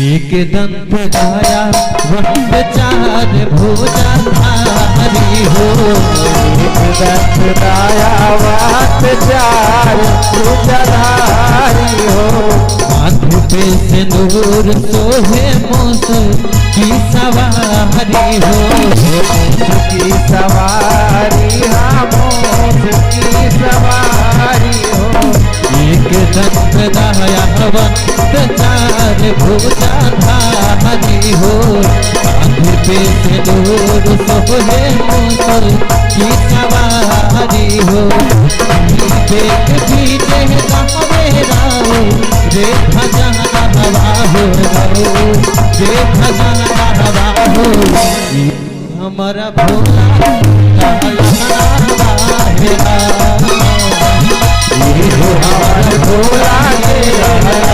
एक दंत छाया वह चार भुजा धारी हो। एक दंत दयावंत चार भुजधारी हो। माथे पे सिंदूर सोहे मोस की सवारी हो। की सवारी मोस की सवारी हो। एक दंत दयावंत चार भुजा धारी हो। माथे पे सिंदूर सोहे मोस की सवारी हो। देख भीजे गावे राओ रे भजन गहवा हो राओ रे भजन गहवा हो। हमारा भोला हमारा भोला